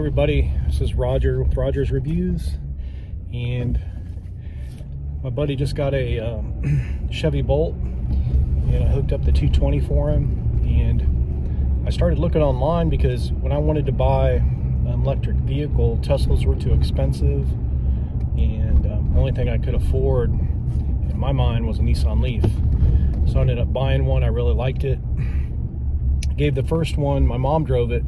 everybody, this is Roger with Roger's Reviews, and my buddy just got a Chevy Bolt, and I hooked up the 220 for him. And I started looking online because when I wanted to buy an electric vehicle, Teslas were too expensive, and the only thing I could afford in my mind was a Nissan Leaf. So I ended up buying one. I really liked it. Gave the first one, my mom drove it,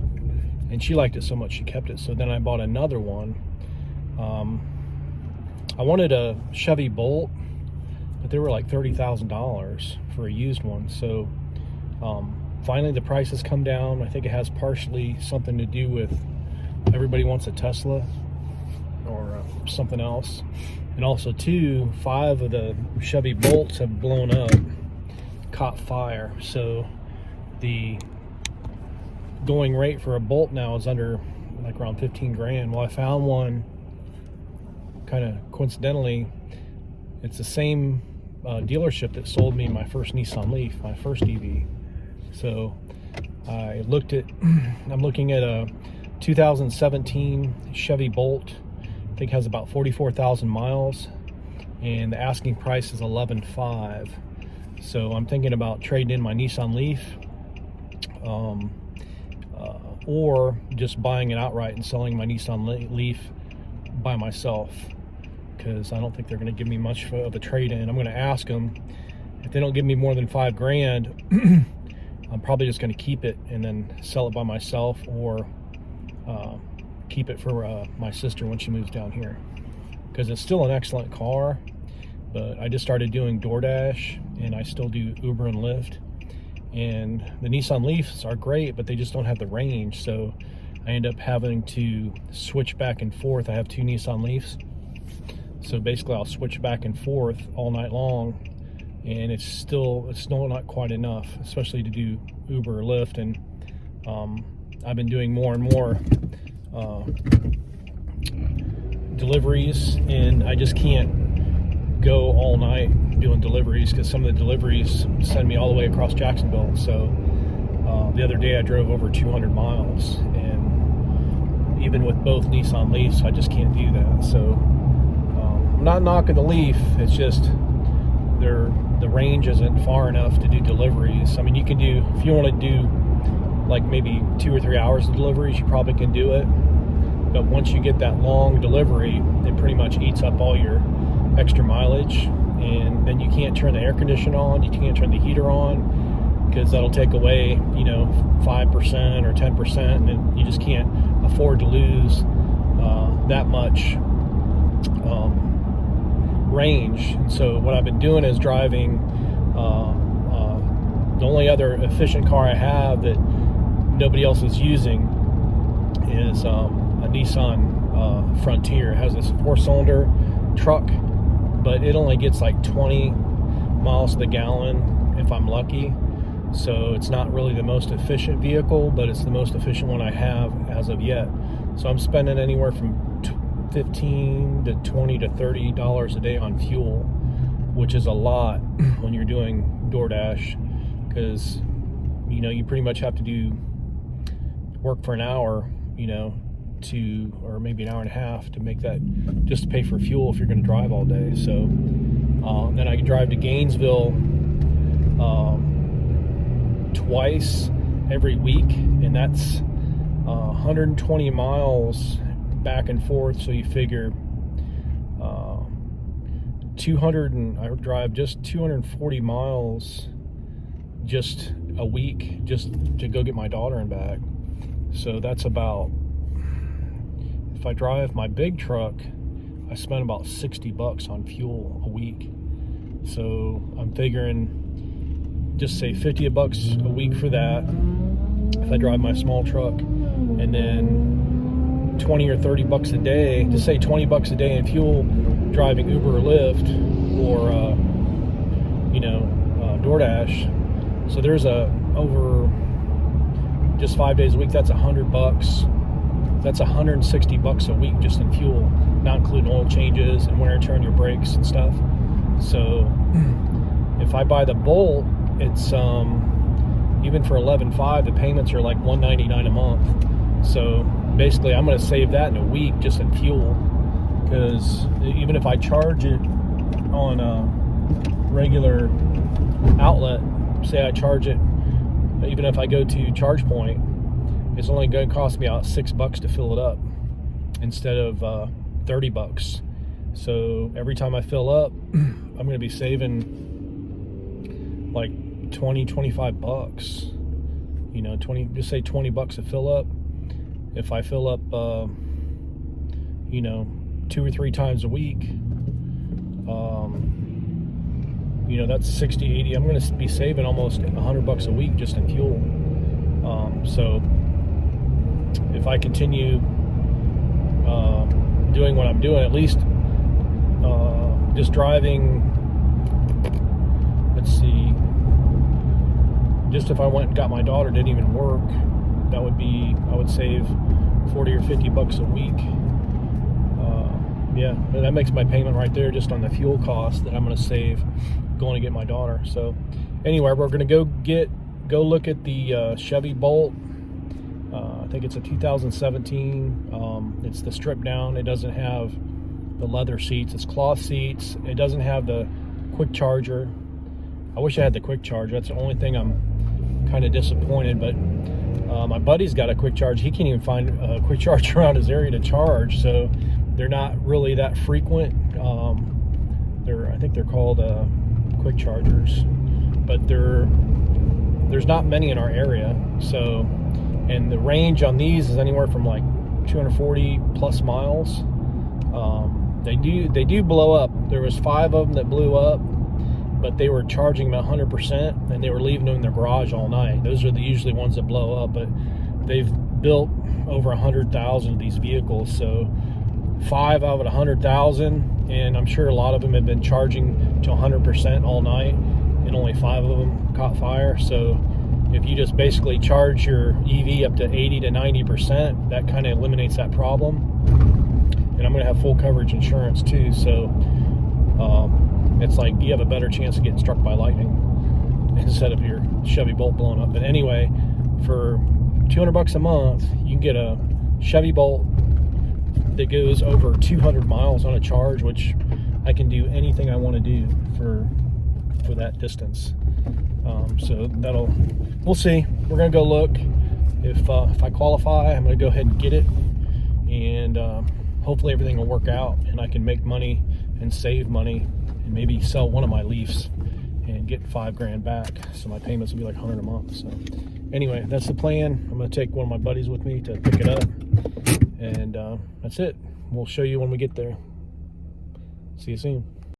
and she liked it so much she kept it. So then I bought another one. I wanted a Chevy Bolt, but they were like $30,000 for a used one. So finally the price has come down. I think it has partially something to do with everybody wants a Tesla or something else. And also too, 5 of the Chevy Bolts have blown up, caught fire. So the going rate for a Bolt now is under like around 15 grand. Well, I found one kind of coincidentally. It's the same dealership that sold me my first Nissan Leaf, my first EV. So I looked at, I'm looking at a 2017 Chevy Bolt. I think has about 44,000 miles, and the asking price is $11,500. So I'm thinking about trading in my Nissan Leaf, or just buying it outright and selling my Nissan Leaf by myself, because I don't think they're going to give me much of a trade-in. I'm going to ask them. If they don't give me more than $5 grand, I'm probably just going to keep it and then sell it by myself, or keep it for my sister when she moves down here, because it's still an excellent car. But I just started doing DoorDash, and I still do Uber and Lyft. And the Nissan Leafs are great, but they just don't have the range. So I end up having to switch back and forth. I have 2 Nissan Leafs. So basically I'll switch back and forth all night long. And it's still not quite enough, especially to do Uber or Lyft. And I've been doing more and more deliveries, and I just can't go all night doing deliveries, because some of the deliveries send me all the way across Jacksonville. So the other day I drove over 200 miles, and even with both Nissan Leafs, I just can't do that. So I'm not knocking the Leaf, it's just the range isn't far enough to do deliveries. I mean, you can do, if you want to do like maybe 2 or 3 hours of deliveries, you probably can do it. But once you get that long delivery, it pretty much eats up all your extra mileage, and then you can't turn the air conditioner on, you can't turn the heater on, because that'll take away 5% or 10%, and then you just can't afford to lose that much range. And so what I've been doing is driving the only other efficient car I have that nobody else is using is a Nissan Frontier. It has this 4-cylinder truck, but it only gets like 20 miles to the gallon if I'm lucky. So it's not really the most efficient vehicle, but it's the most efficient one I have as of yet. So I'm spending anywhere from $15 to $20 to $30 a day on fuel, which is a lot when you're doing DoorDash, because you pretty much have to do work for an hour, or maybe an hour and a half to make that, just to pay for fuel if you're going to drive all day. So then I can drive to Gainesville twice every week, and that's 120 miles back and forth. So you figure I would drive just 240 miles just a week just to go get my daughter and back. So that's about, if I drive my big truck, I spend about $60 on fuel a week. So I'm figuring, just say $50 a week for that if I drive my small truck, and then 20 or 30 bucks a day, just say 20 bucks a day in fuel driving Uber or Lyft, or DoorDash. So there's over just 5 days a week, that's $100. That's $160 a week just in fuel, not including oil changes and wear and tear on your brakes and stuff. So if I buy the Bolt, it's even for $11,500, the payments are like $199 a month. So basically I'm going to save that in a week just in fuel, because even if I charge it on a regular outlet, say I charge it, even if I go to Charge Point, it's only going to cost me about $6 to fill it up instead of $30. So every time I fill up, I'm going to be saving like 25 bucks. You know, just say $20 to fill up. If I fill up, you know, 2 or 3 times a week, you know, that's 60, 80. I'm going to be saving almost $100 a week just in fuel. So if I continue doing what I'm doing, at least just driving, let's see, just if I went and got my daughter, didn't even work, that would be, I would save 40 or 50 bucks a week. Yeah, that makes my payment right there just on the fuel cost that I'm going to save going to get my daughter. So anyway, we're going to go look at the Chevy Bolt. I think it's a 2017. It's the stripped down. It doesn't have the leather seats. It's cloth seats. It doesn't have the quick charger. I wish I had the quick charger. That's the only thing I'm kind of disappointed. But my buddy's got a quick charge. He can't even find a quick charge around his area to charge. So they're not really that frequent. I think they're called quick chargers, but there's not many in our area. So, and the range on these is anywhere from like 240 plus miles. They do blow up. There was 5 of them that blew up, but they were charging them 100%, and they were leaving them in their garage all night. Those are the usually ones that blow up, but they've built over 100,000 of these vehicles. So 5 out of 100,000, and I'm sure a lot of them have been charging to 100% all night, and only 5 of them caught fire. So if you just basically charge your EV up to 80 to 90%, that kind of eliminates that problem. And I'm going to have full coverage insurance too, so it's like you have a better chance of getting struck by lightning instead of your Chevy Bolt blowing up. But anyway, for $200 a month, you can get a Chevy Bolt that goes over 200 miles on a charge, which I can do anything I want to do for that distance. So we'll see. We're gonna go look. If I qualify, I'm gonna go ahead and get it, and hopefully everything will work out, and I can make money and save money, and maybe sell one of my Leafs and get $5 grand back. So my payments will be like $100 a month. So anyway, that's the plan. I'm gonna take one of my buddies with me to pick it up, and that's it. We'll show you when we get there. See you soon.